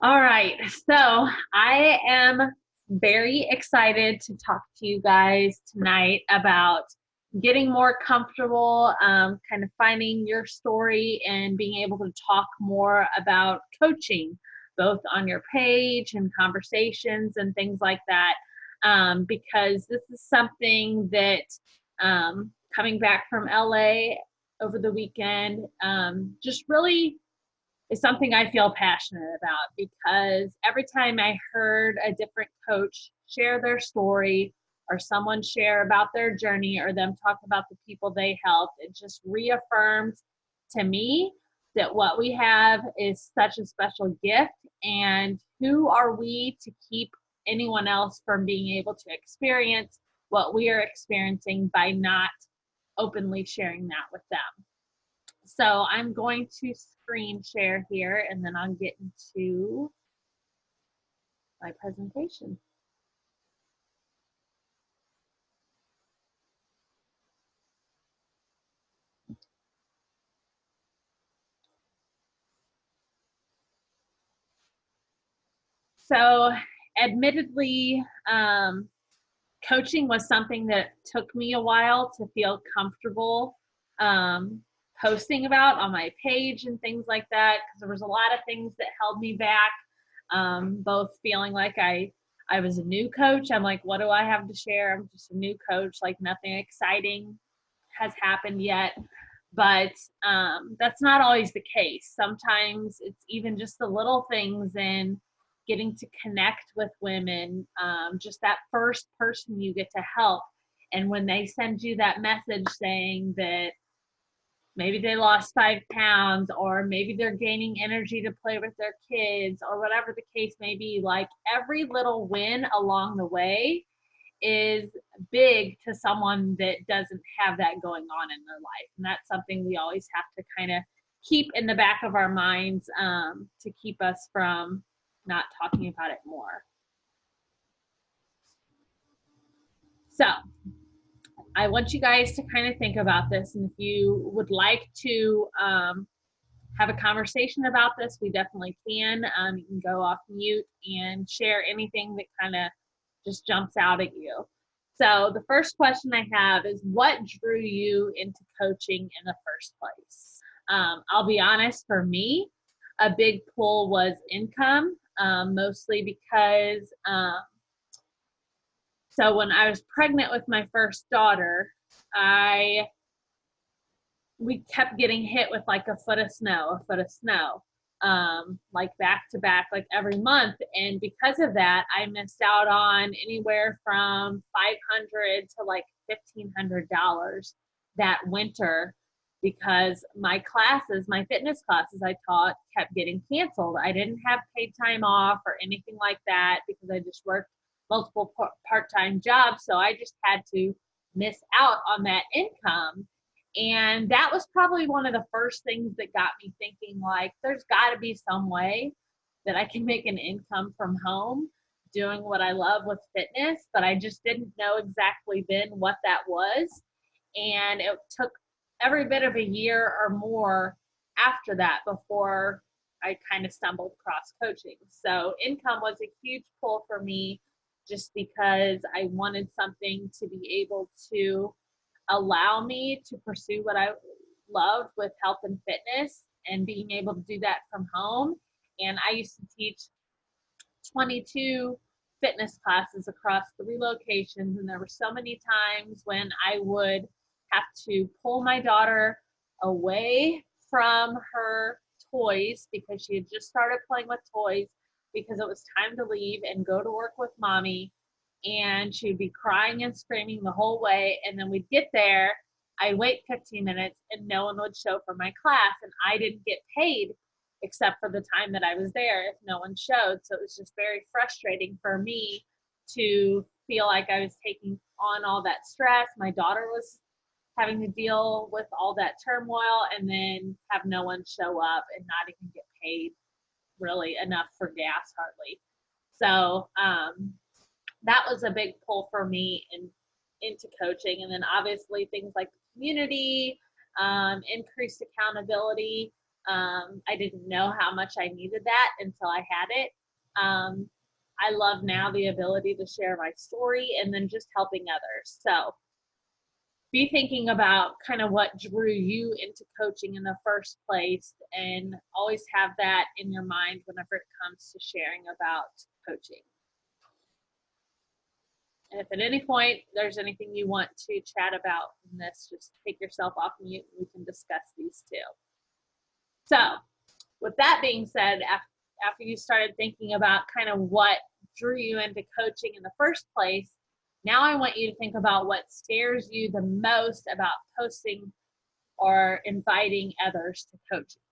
All right. So I am very excited to talk to you guys tonight about getting more comfortable, kind of finding your story and being able to talk more about coaching, both on your page and conversations and things like that. Because this is something that coming back from LA over the weekend just really is something I feel passionate about because every time I heard a different coach share their story or someone share about their journey or them talk about the people they helped, it just reaffirms to me that what we have is such a special gift. And who are we to keep anyone else from being able to experience what we are experiencing by not openly sharing that with them? So I'm going to screen share here and then I'll get into my presentation. So admittedly, coaching was something that took me a while to feel comfortable um, posting about on my page and things like that because there was a lot of things that held me back, both feeling like I was a new coach. I'm like, what do I have to share? I'm just a new coach, like nothing exciting has happened yet. But that's not always the case. Sometimes it's even just the little things in getting to connect with women, just that first person you get to help. And when they send you that message saying that maybe they lost 5 pounds or maybe they're gaining energy to play with their kids or whatever the case may be, like every little win along the way is big to someone that doesn't have that going on in their life. And that's something we always have to kind of keep in the back of our minds, to keep us from not talking about it more. So I want you guys to kind of think about this. And if you would like to have a conversation about this, we definitely can. You can go off mute and share anything that kind of just jumps out at you. So, the first question I have is what drew you into coaching in the first place? I'll be honest, for me, a big pull was income, mostly because so when I was pregnant with my first daughter, I we kept getting hit with like a foot of snow, like back to back, like every month. And because of that, I missed out on anywhere from 500 to like $1,500 that winter because my classes, my fitness classes I taught, kept getting canceled. I didn't have paid time off or anything like that because I just worked multiple part time jobs. So I just had to miss out on that income, and that was probably one of the first things that got me thinking, like, there's got to be some way that I can make an income from home doing what I love with fitness. But I just didn't know exactly then what that was. And it took every bit of a year or more after that before I kind of stumbled across coaching. So income was a huge pull for me just because I wanted something to be able to allow me to pursue what I loved with health and fitness and being able to do that from home. And I used to teach 22 fitness classes across 3 locations. And there were so many times when I would have to pull my daughter away from her toys because she had just started playing with toys because it was time to leave and go to work with mommy. And she would be crying and screaming the whole way. And then we'd get there. I'd wait 15 minutes and no one would show for my class. And I didn't get paid except for the time that I was there if no one showed. So it was just very frustrating for me to feel like I was taking on all that stress. My daughter was having to deal with all that turmoil and then have no one show up and not even get paid really enough for gas hardly. So that was a big pull for me into coaching. And then obviously things like the community, increased accountability. I didn't know how much I needed that until I had it. I love now the ability to share my story and then just helping others. So be thinking about kind of what drew you into coaching in the first place, and always have that in your mind whenever it comes to sharing about coaching. And if at any point there's anything you want to chat about in this, just take yourself off mute and we can discuss these too. So with that being said, after you started thinking about kind of what drew you into coaching in the first place, now I want you to think about what scares you the most about posting or inviting others to coaching.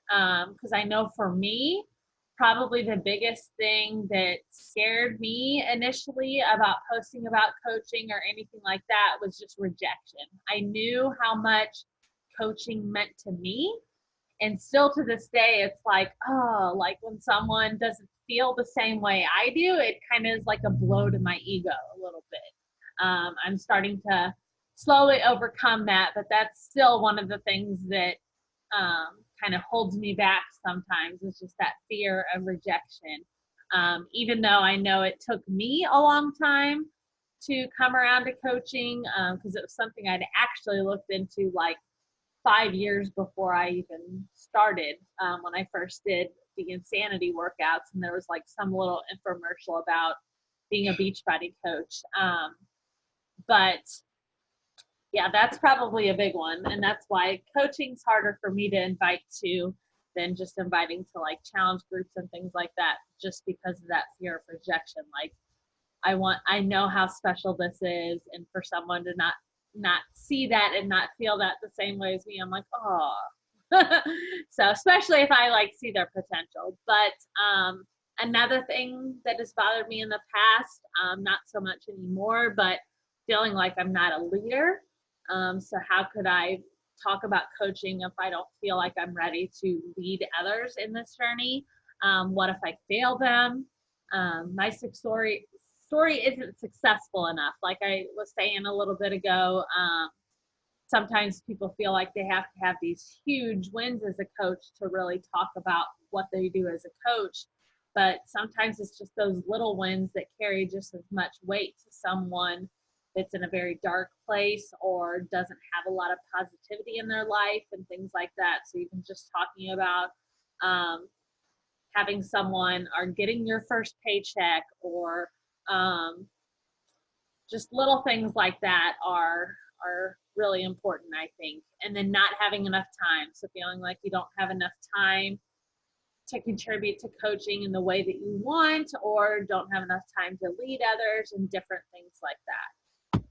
Because I know for me, probably the biggest thing that scared me initially about posting about coaching or anything like that was just rejection. I knew how much coaching meant to me. And still to this day, it's like, oh, like when someone doesn't feel the same way I do, it kind of is like a blow to my ego a little bit. I'm starting to slowly overcome that, but that's still one of the things that kind of holds me back sometimes, is just that fear of rejection. Even though I know it took me a long time to come around to coaching, because it was something I'd actually looked into like 5 years before I even started, when I first did the Insanity workouts, and there was like some little infomercial about being a Beachbody coach. But yeah, that's probably a big one. And that's why coaching's harder for me to invite to than just inviting to like challenge groups and things like that, just because of that fear of rejection. Like I know how special this is, and for someone to not see that and not feel that the same way as me, I'm like, oh. So especially if I like see their potential. But another thing that has bothered me in the past, not so much anymore, but feeling like I'm not a leader. So how could I talk about coaching if I don't feel like I'm ready to lead others in this journey? What if I fail them? My story isn't successful enough. Like I was saying a little bit ago, sometimes people feel like they have to have these huge wins as a coach to really talk about what they do as a coach. But sometimes it's just those little wins that carry just as much weight to someone that's in a very dark place or doesn't have a lot of positivity in their life and things like that. So even just talking about having someone or getting your first paycheck, or just little things like that are really important, I think. And then not having enough time. So feeling like you don't have enough time to contribute to coaching in the way that you want, or don't have enough time to lead others, and different things like that.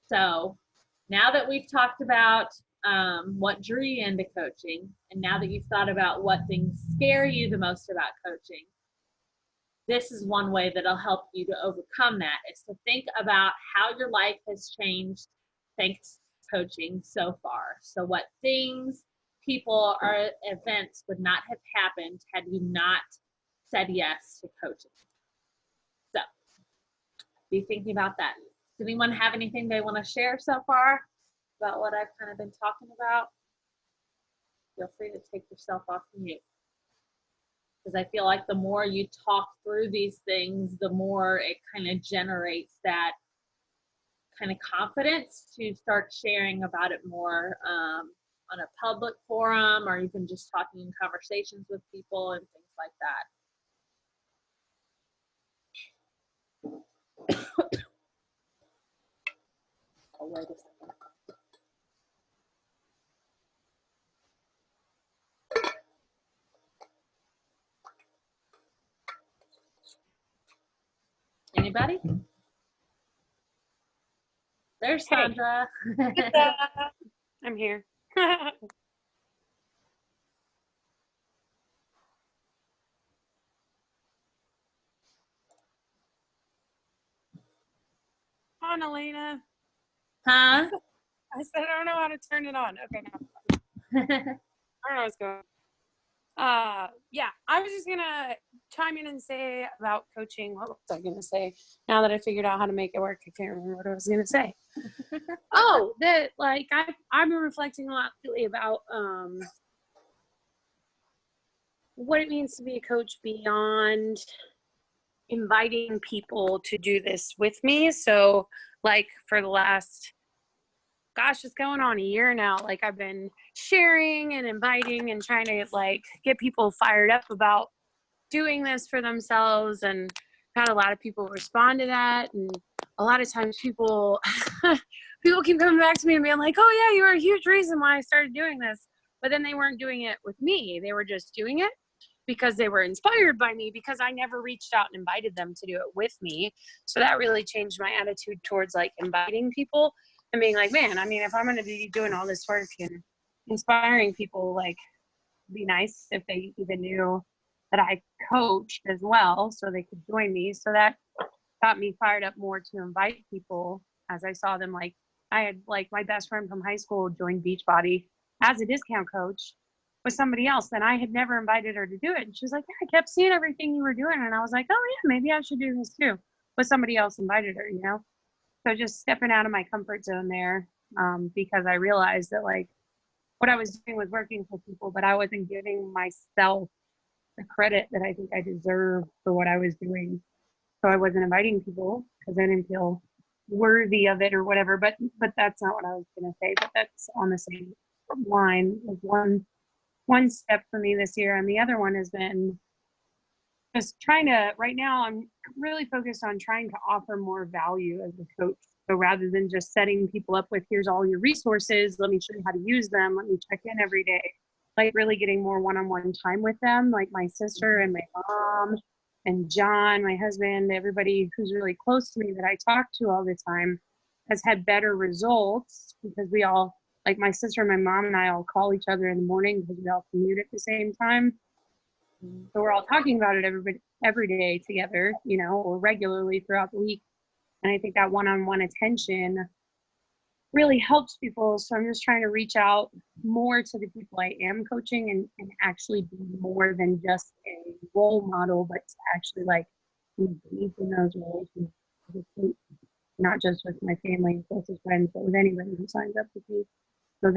So now that we've talked about what drew you into coaching, and now that you've thought about what things scare you the most about coaching, this is one way that'll help you to overcome that, is to think about how your life has changed thanks to coaching so far. So what things, people, or events would not have happened had you not said yes to coaching. So be thinking about that. Does anyone have anything they want to share so far about what I've kind of been talking about? Feel free to take yourself off mute. Because I feel like the more you talk through these things, the more it kind of generates that kind of confidence to start sharing about it more on a public forum, or even just talking in conversations with people and things like that. Oh, wait a second. Anybody? There's Sandra. Hey. I'm here. On, Elena. Huh? I said I don't know how to turn it on. Okay, now I don't know what's going on. Yeah, I was just gonna chime in and say about coaching. What was I going to say? Now that I figured out how to make it work, I can't remember what I was going to say. Oh, that like I've been reflecting a lot lately about what it means to be a coach beyond inviting people to do this with me. So like for the last, gosh, it's going on a year now. Like I've been sharing and inviting and trying to like get people fired up about doing this for themselves, and had a lot of people respond to that. And a lot of times people people keep coming back to me and being like, oh yeah, you were a huge reason why I started doing this. But then they weren't doing it with me. They were just doing it because they were inspired by me, because I never reached out and invited them to do it with me. So that really changed my attitude towards like inviting people and being like, man, I mean, if I'm going to be doing all this work and inspiring people, like, be nice if they even knew that I coached as well so they could join me. So that got me fired up more to invite people as I saw them. Like I had like my best friend from high school joined Beachbody as a discount coach with somebody else, and I had never invited her to do it. And she was like, yeah, I kept seeing everything you were doing. And I was like, oh yeah, maybe I should do this too. But somebody else invited her, you know? So just stepping out of my comfort zone there, because I realized that like what I was doing was working for people, but I wasn't giving myself the credit that I think I deserve for what I was doing. So I wasn't inviting people because I didn't feel worthy of it or whatever. But that's not what I was gonna say. But that's on the same line as one step for me this year, and the other one has been just trying to. Right now, I'm really focused on trying to offer more value as a coach. So rather than just setting people up with, here's all your resources, let me show you how to use them, let me check in every day, like really getting more one-on-one time with them, like my sister and my mom and John, my husband, everybody who's really close to me that I talk to all the time has had better results, because we all, like my sister and my mom and I all call each other in the morning because we all commute at the same time. So we're all talking about it every day together, you know, or regularly throughout the week. And I think that one-on-one attention really helps people. So I'm just trying to reach out more to the people I am coaching, and actually be more than just a role model, but to actually like engage in those relationships, not just with my family and closest friends, but with anybody who signs up with me. So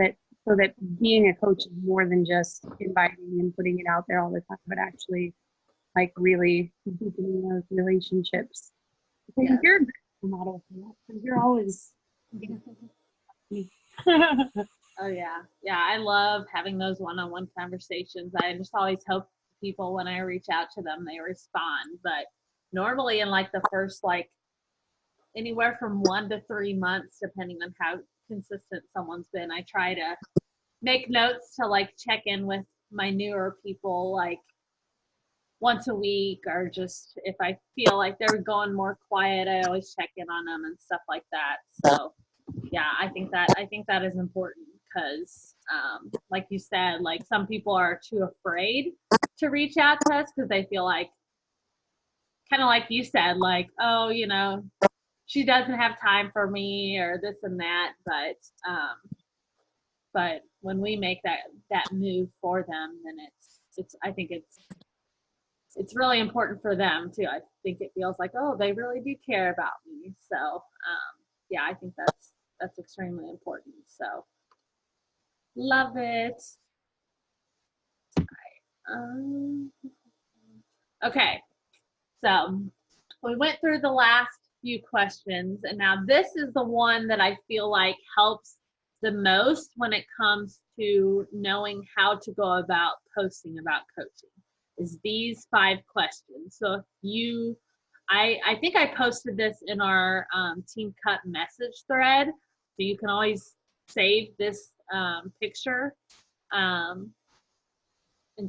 that being a coach is more than just inviting and putting it out there all the time, but actually like really deepening those relationships. I think you're a good model for that, because you're always Oh yeah, I love having those one-on-one conversations. I just always hope people, when I reach out to them, they respond. But normally in like the first like anywhere from 1 to 3 months, depending on how consistent someone's been, I try to make notes to like check in with my newer people like once a week, or just if I feel like they're going more quiet, I always check in on them and stuff like that. So yeah, I think that is important, because like you said, like some people are too afraid to reach out to us because they feel like, kind of like you said, like, oh, you know, she doesn't have time for me or this and that. But when we make that move for them, then it's I think it's really important for them too. I think it feels like, oh, they really do care about me. So yeah, I think that's extremely important. So love it. Um, okay, so we went through the last few questions, and now this is the one that I feel like helps the most when it comes to knowing how to go about posting about coaching, is these 5 questions. So if you, I think I posted this in our Team Cut message thread, so you can always save this picture and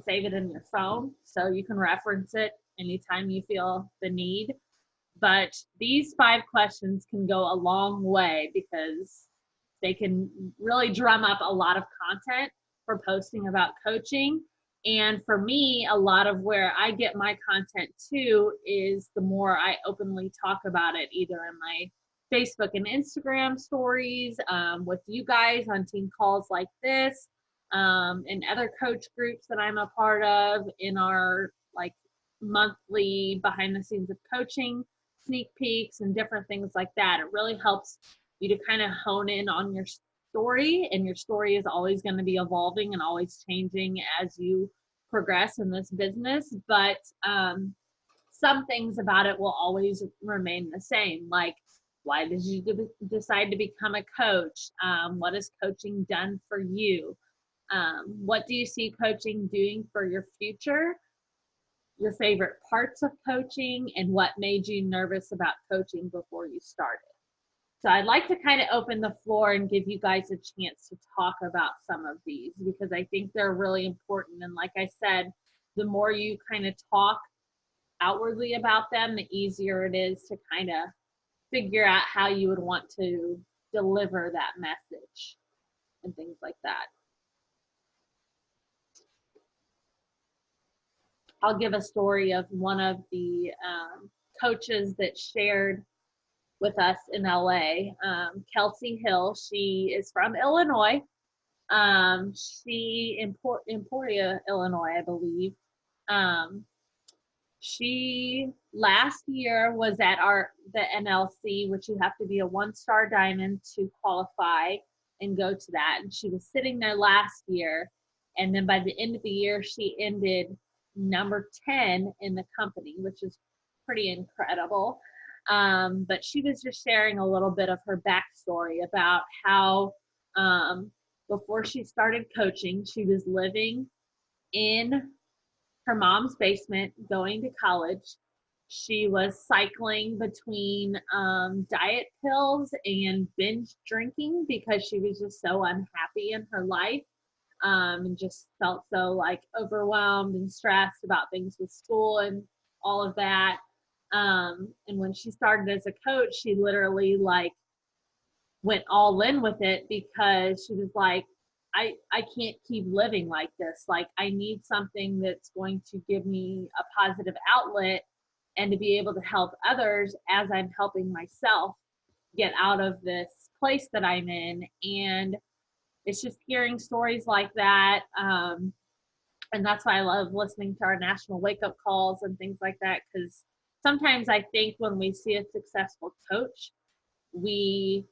save it in your phone, so you can reference it anytime you feel the need. But these 5 questions can go a long way, because they can really drum up a lot of content for posting about coaching. And for me, a lot of where I get my content too is the more I openly talk about it, either in my Facebook and Instagram stories, with you guys on team calls like this, in other coach groups that I'm a part of, in our like monthly behind the scenes of coaching, sneak peeks, and different things like that. It really helps you to kind of hone in on your story, and your story is always going to be evolving and always changing as you progress in this business. But some things about it will always remain the same, like why did you decide to become a coach? What has coaching done for you? What do you see coaching doing for your future? Your favorite parts of coaching, and what made you nervous about coaching before you started. So I'd like to kind of open the floor and give you guys a chance to talk about some of these, because I think they're really important. And like I said, the more you kind of talk outwardly about them, the easier it is to kind of figure out how you would want to deliver that message and things like that. I'll give a story of one of the coaches that shared with us in LA, Kelsey Hill. She is from Illinois. She in Emporia, Illinois, I believe. She last year was at the NLC, which you have to be a 1-star diamond to qualify and go to that. And she was sitting there last year, and then by the end of the year, she ended number 10 in the company, which is pretty incredible. But she was just sharing a little bit of her backstory about how before she started coaching, she was living in her mom's basement, going to college. She was cycling between diet pills and binge drinking because she was just so unhappy in her life, and just felt so like overwhelmed and stressed about things with school and all of that. And when she started as a coach, she literally like went all in with it, because she was like, I can't keep living like this. Like, I need something that's going to give me a positive outlet and to be able to help others as I'm helping myself get out of this place that I'm in. And it's just hearing stories like that. And that's why I love listening to our national wake up calls and things like that, because sometimes I think when we see a successful coach, we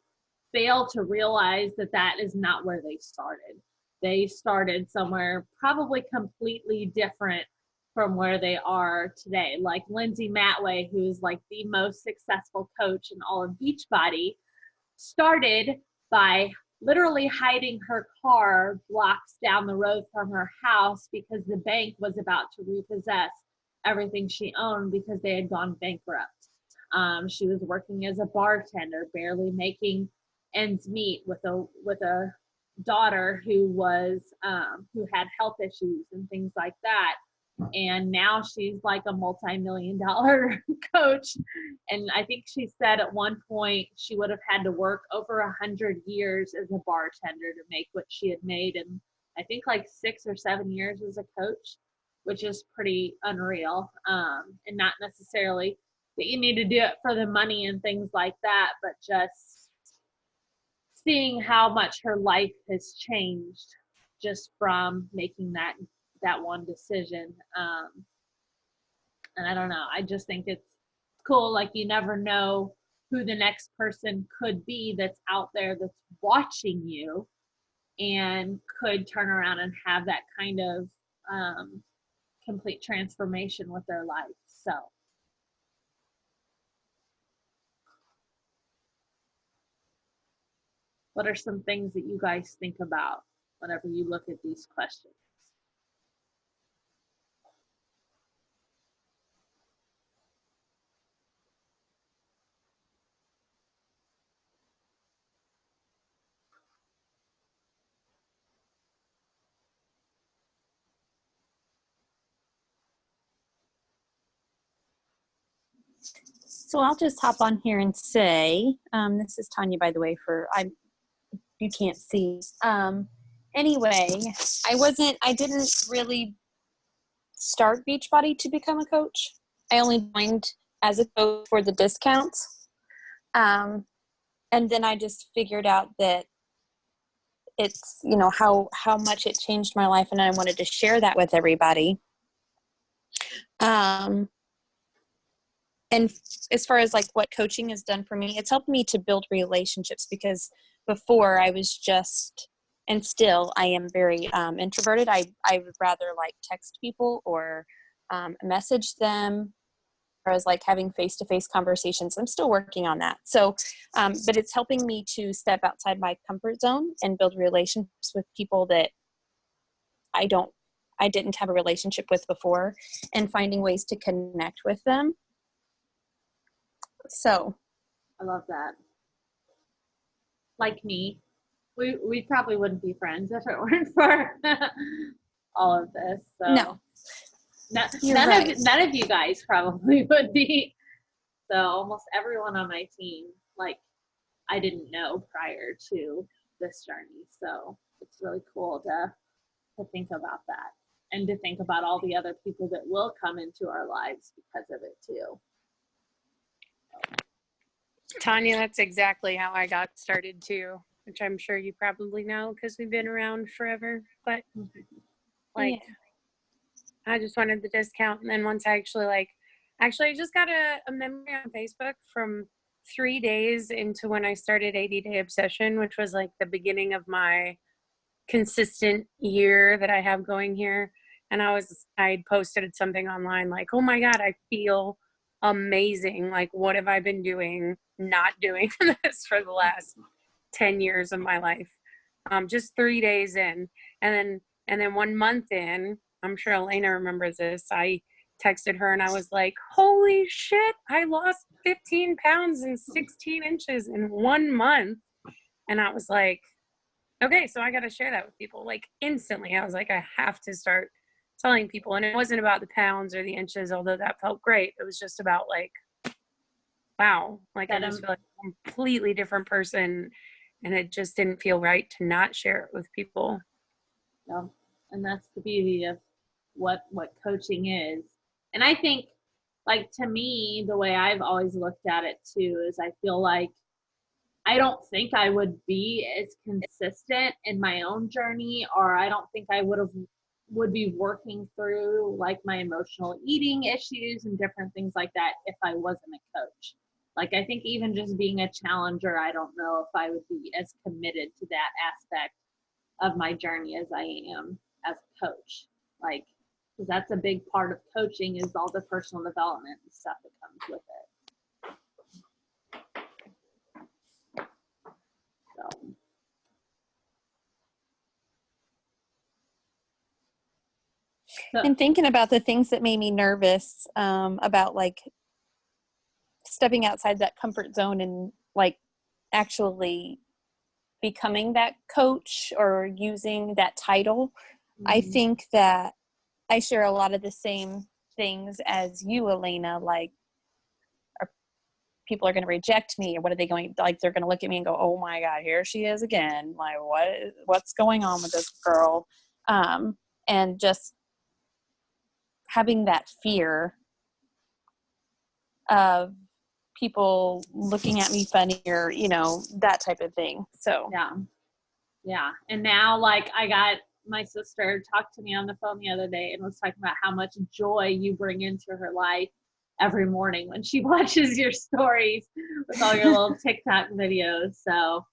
fail to realize that that is not where they started. They started somewhere probably completely different from where they are today. Like Lindsay Matway, who's like the most successful coach in all of Beachbody, started by literally hiding her car blocks down the road from her house because the bank was about to repossess everything she owned because they had gone bankrupt. She was working as a bartender, barely making ends meet with a daughter who had health issues and things like that. And now she's like a multi-million-dollar coach. And I think she said at one point she would have had to work over 100 years as a bartender to make what she had made in, I think, like 6 or 7 years as a coach, which is pretty unreal. And not necessarily that you need to do it for the money and things like that, but just seeing how much her life has changed just from making that one decision. And I don't know, I just think it's cool. Like, you never know who the next person could be that's out there that's watching you and could turn around and have that kind of complete transformation with their life. So what are some things that you guys think about whenever you look at these questions? So I'll just hop on here and say, this is Tanya, by the way, you can't see. Anyway, I didn't really start Beachbody to become a coach. I only joined as a coach for the discounts. And then I just figured out that it's, how much it changed my life, and I wanted to share that with everybody. And as far as like what coaching has done for me, it's helped me to build relationships, because before I was just, and still I am very introverted. I would rather like text people or message them, or as like having face-to-face conversations. I'm still working on that. So, but it's helping me to step outside my comfort zone and build relationships with people that I didn't have a relationship with before, and finding ways to connect with them. So I love that. Like me, we probably wouldn't be friends if it weren't for all of this. So no, you're none right. of you guys probably would be. So almost everyone on my team, like, I didn't know prior to this journey. So it's really cool to think about that, and to think about all the other people that will come into our lives because of it too. Tanya, that's exactly how I got started too, which I'm sure you probably know because we've been around forever. But like, I just wanted the discount, and then once I actually I just got a memory on Facebook from 3 days into when I started 80 Day Obsession, which was like the beginning of my consistent year that I have going here. And I posted something online like, oh my God, I feel amazing. Like, what have I been doing, not doing this for the last 10 years of my life? Just 3 days in. And then 1 month in, I'm sure Elena remembers this, I texted her and I was like, holy shit, I lost 15 pounds and 16 inches in 1 month. And I was like, okay, so I got to share that with people. Like, instantly, I was like, I have to start telling people. And it wasn't about the pounds or the inches, although that felt great. It was just about like, wow, like I just feel like a completely different person, and it just didn't feel right to not share it with people. Yeah. And that's the beauty of what coaching is. And I think, like, to me, the way I've always looked at it too is, I feel like I don't think I would be as consistent in my own journey, or I don't think I would be working through like my emotional eating issues and different things like that if I wasn't a coach. Like, I think even just being a challenger, I don't know if I would be as committed to that aspect of my journey as I am as a coach. Like, because that's a big part of coaching, is all the personal development and stuff that comes with it. So, And thinking about the things that made me nervous about like stepping outside that comfort zone and like actually becoming that coach or using that title, I think that I share a lot of the same things as you, Elena. Like, people are going to reject me, or what are they going, like, they're going to look at me and go, oh my God, here she is again. Like, what's going on with this girl? And just having that fear of people looking at me funny, or, you know, that type of thing. So yeah. And now, like, I got my sister talked to me on the phone the other day and was talking about how much joy you bring into her life every morning when she watches your stories with all your little TikTok videos. So,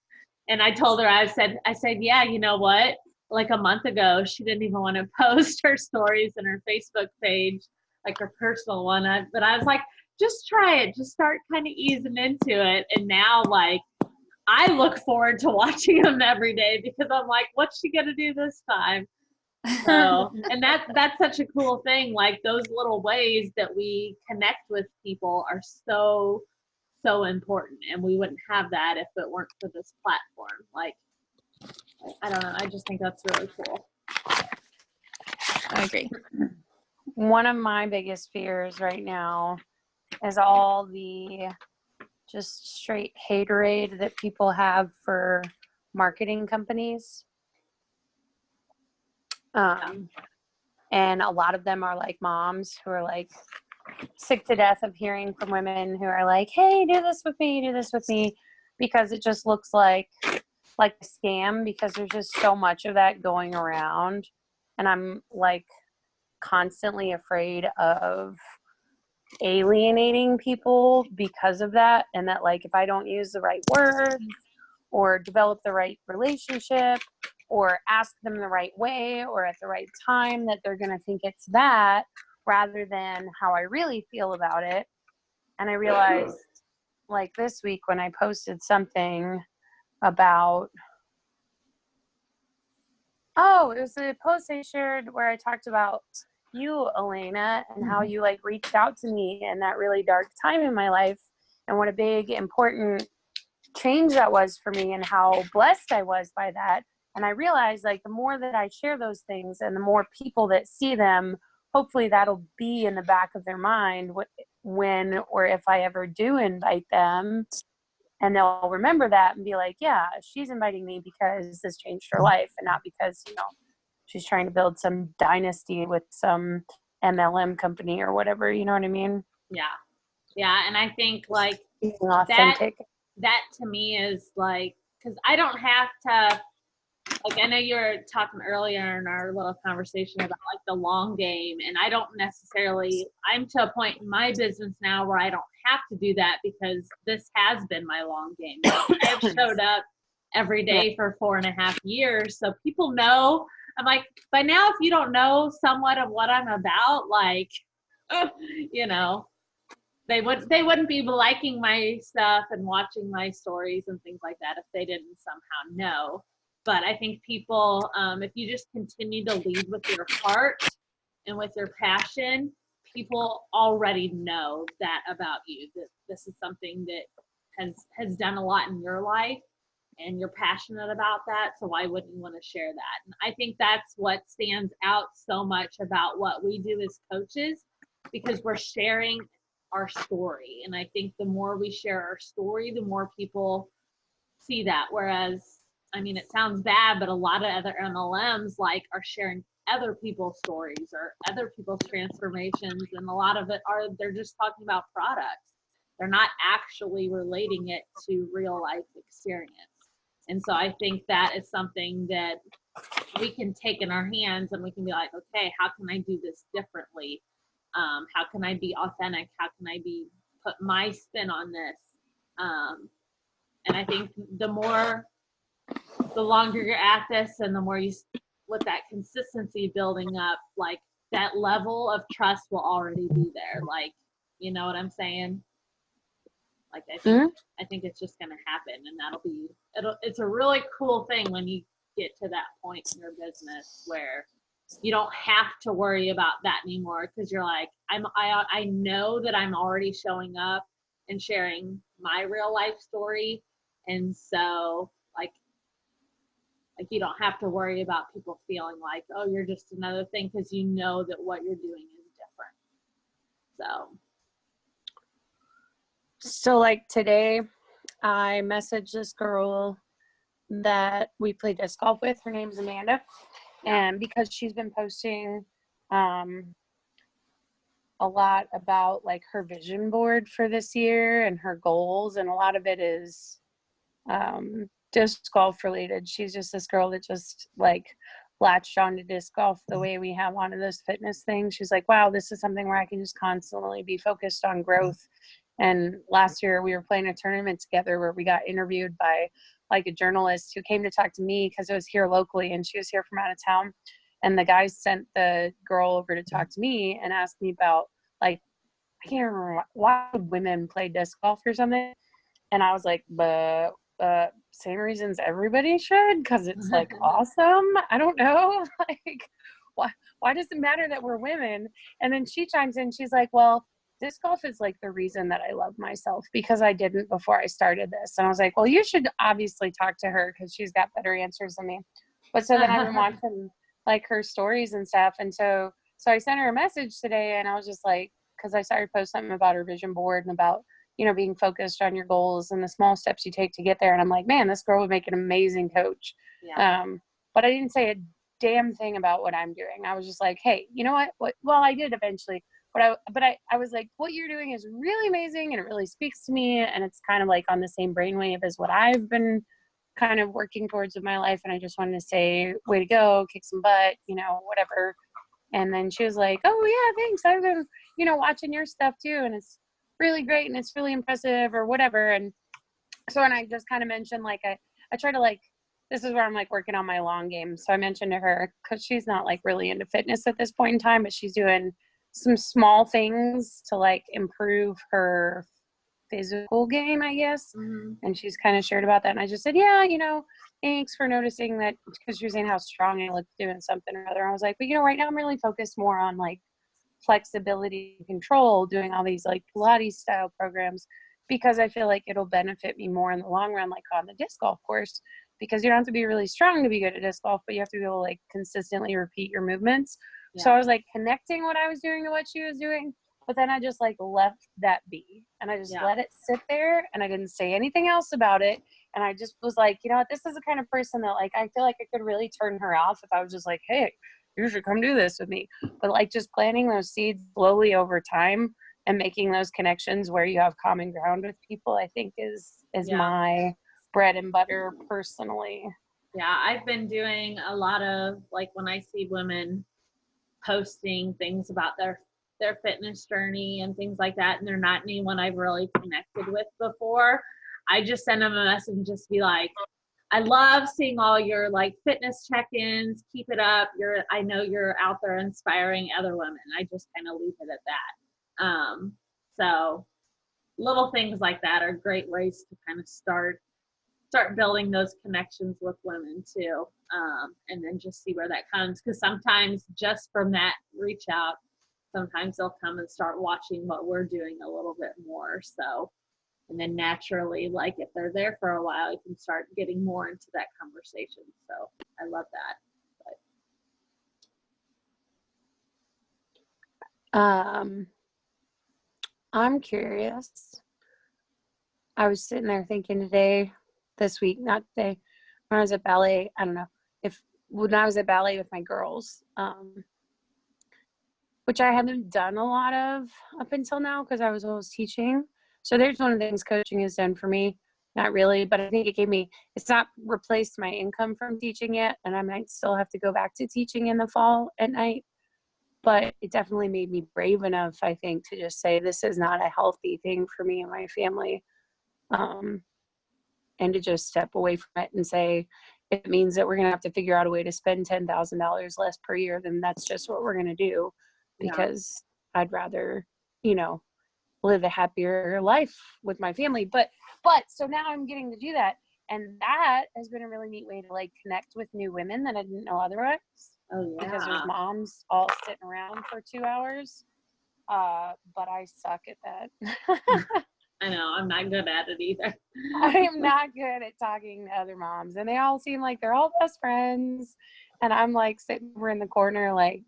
and I told her, I said, yeah, you know what? Like, a month ago, she didn't even want to post her stories in her Facebook page, like her personal one. But I was like, just try it. Just start kind of easing into it. And now, like, I look forward to watching them every day, because I'm like, what's she gonna do this time? So, and that's such a cool thing. Like, those little ways that we connect with people are so important, and we wouldn't have that if it weren't for this platform. Like, I don't know, I just think that's really cool. I agree. One of my biggest fears right now is all the just straight haterade that people have for marketing companies. And a lot of them are like moms who are like sick to death of hearing from women who are like, hey, do this with me, because it just looks like a scam, because there's just so much of that going around. And I'm like, constantly afraid of alienating people because of that, and that like if I don't use the right words or develop the right relationship or ask them the right way or at the right time, that they're going to think it's that rather than how I really feel about it. And I realized like this week when I posted something about, it was a post I shared where I talked about you, Elena, and how you like reached out to me in that really dark time in my life, and what a big important change that was for me, and how blessed I was by that. And I realized like the more that I share those things and the more people that see them, hopefully that'll be in the back of their mind when or if I ever do invite them, and they'll remember that and be like, yeah, she's inviting me because this changed her life, and not because, she's trying to build some dynasty with some MLM company or whatever. You know what I mean? Yeah. And I think like Being authentic. That to me is like, because I don't have to, like, I know you were talking earlier in our little conversation about like the long game, and I don't necessarily, I'm to a point in my business now where I don't have to do that because this has been my long game. I've showed up every day for 4.5 years. So people know, I'm like, by now, if you don't know somewhat of what I'm about, like, they wouldn't be liking my stuff and watching my stories and things like that if they didn't somehow know. But I think people, if you just continue to lead with your heart and with your passion, people already know that about you, that this is something that has done a lot in your life and you're passionate about that. So why wouldn't you want to share that? And I think that's what stands out so much about what we do as coaches, because we're sharing our story. And I think the more we share our story, the more people see that. Whereas, I mean, it sounds bad, but a lot of other MLMs like are sharing other people's stories or other people's transformations. And a lot of it they're just talking about products. They're not actually relating it to real life experience. And so I think that is something that we can take in our hands and we can be like, okay, how can I do this differently? How can I be authentic? How can I put my spin on this? And I think the longer you're at this and the more you, with that consistency building up, like that level of trust will already be there. Like, you know what I'm saying? Like, I think it's just going to happen, and it's a really cool thing when you get to that point in your business where you don't have to worry about that anymore, because you're like, I know that I'm already showing up and sharing my real life story. And so like you don't have to worry about people feeling like, oh, you're just another thing, because you know that what you're doing is different. So like today I messaged this girl that we play disc golf with. Her name's Amanda. And because she's been posting a lot about like her vision board for this year and her goals, and a lot of it is disc golf related. She's just this girl that just like latched onto disc golf the way we have onto this fitness thing. She's like, wow, this is something where I can just constantly be focused on growth. And last year we were playing a tournament together where we got interviewed by like a journalist who came to talk to me because it was here locally and she was here from out of town. And the guy sent the girl over to talk to me and asked me about, like, I can't remember why women play disc golf or something. And I was like, but same reasons everybody should, because it's like awesome. I don't know. Like, why does it matter that we're women? And then she chimes in, she's like, well, disc golf is like the reason that I love myself, because I didn't before I started this. And I was like, well, you should obviously talk to her because she's got better answers than me. But so then I've been watching like her stories and stuff. And so I sent her a message today, and I was just like, because I started post something about her vision board and about, you know, being focused on your goals and the small steps you take to get there. And I'm like, man, this girl would make an amazing coach. Yeah. But I didn't say a damn thing about what I'm doing. I was just like, hey, you know what? Well, I did eventually. But I was like, what you're doing is really amazing, and it really speaks to me, and it's kind of like on the same brainwave as what I've been kind of working towards in my life. And I just wanted to say, way to go, kick some butt, you know, whatever. And then she was like, oh yeah, thanks. I've been, watching your stuff too. And it's really great. And it's really impressive or whatever. And so, and I just kind of mentioned, like, I try to, like, this is where I'm like working on my long game. So I mentioned to her, cause she's not like really into fitness at this point in time, but she's doing some small things to like improve her physical game, I guess. Mhm. And she's kind of shared about that. And I just said, yeah, thanks for noticing that, because she was saying how strong I looked doing something or other. I was like, but right now I'm really focused more on like flexibility and control, doing all these like Pilates style programs, because I feel like it'll benefit me more in the long run, like on the disc golf course, because you don't have to be really strong to be good at disc golf, but you have to be able to like consistently repeat your movements. Yeah. So I was like connecting what I was doing to what she was doing, but then I just like left that be, and I just let it sit there, and I didn't say anything else about it. And I just was like, this is the kind of person that like, I feel like I could really turn her off if I was just like, hey, you should come do this with me. But like just planting those seeds slowly over time and making those connections where you have common ground with people, I think is my bread and butter personally. Yeah, I've been doing a lot of, like, when I see women posting things about their fitness journey and things like that, and they're not anyone I've really connected with before, I just send them a message and just be like, I love seeing all your like fitness check-ins. Keep it up. I know you're out there inspiring other women. I just kind of leave it at that. So little things like that are great ways to kind of start building those connections with women too. And then just see where that comes. Because sometimes just from that reach out, sometimes they'll come and start watching what we're doing a little bit more. So, and then naturally, like if they're there for a while, you can start getting more into that conversation. So I love that. I'm curious. I was sitting there thinking this week, not today, when I was at ballet, I don't know, when I was at ballet with my girls, which I haven't done a lot of up until now because I was always teaching. So there's one of the things coaching has done for me. Not really, but I think it's not replaced my income from teaching yet. And I might still have to go back to teaching in the fall at night. But it definitely made me brave enough, I think, to just say this is not a healthy thing for me and my family. And to just step away from it and say, if it means that we're going to have to figure out a way to spend $10,000 less per year, then that's just what we're going to do, because I'd rather, live a happier life with my family. But so now I'm getting to do that. And that has been a really neat way to like connect with new women that I didn't know otherwise. Oh yeah. Because there's moms all sitting around for 2 hours. But I suck at that. I know, I'm not good at it either. I am not good at talking to other moms, and they all seem like they're all best friends, and I'm like sitting over in the corner like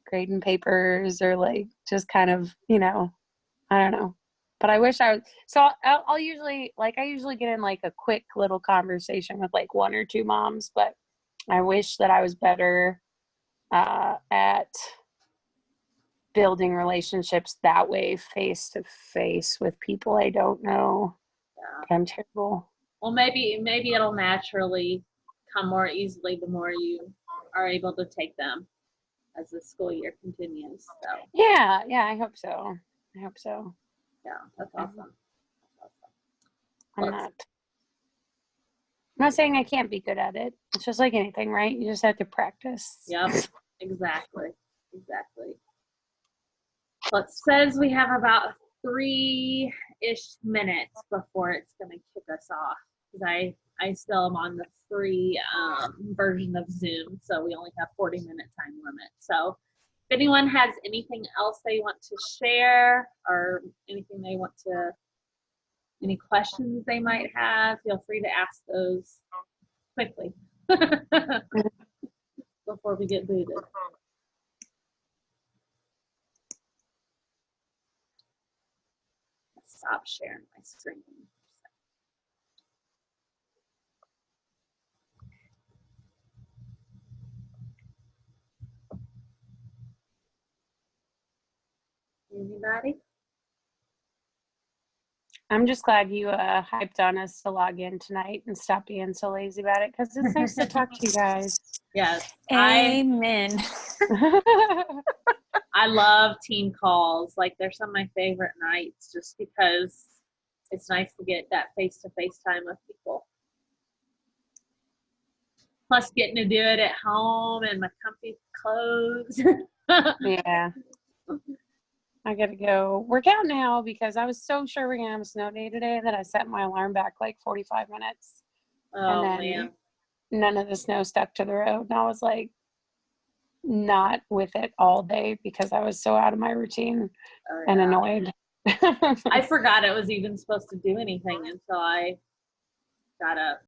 grading papers or like just kind of, I don't know. But I wish I was, so I'll usually, like, I usually get in like a quick little conversation with like 1 or 2 moms, but I wish that I was better at building relationships that way, face to face with people I don't know. Yeah. I'm terrible. Well, maybe it'll naturally come more easily the more you are able to take them as the school year continues. So yeah, I hope so. Yeah, that's awesome. I'm not saying I can't be good at it. It's just like anything, right? You just have to practice. Yep, exactly. Well, it says we have about 3-ish minutes before it's going to kick us off, because I still am on the free version of Zoom, so we only have 40-minute time limit. So if anyone has anything else they want to share, or anything they want to, any questions they might have, feel free to ask those quickly before we get booted. Stop sharing my screen. Anybody? I'm just glad you hyped on us to log in tonight and stop being so lazy about it, because it's nice to talk to you guys. Yes. Amen. I love team calls. Like they're some of my favorite nights just because it's nice to get that face-to-face time with people. Plus getting to do it at home in my comfy clothes. Yeah. I gotta go work out now because I was so sure we're gonna have a snow day today that I set my alarm back like 45 minutes. Oh, And then man. none of the snow stuck to the road. And I was like, not with it all day because I was so out of my routine Oh, and yeah. annoyed. I forgot it was even supposed to do anything until I got up.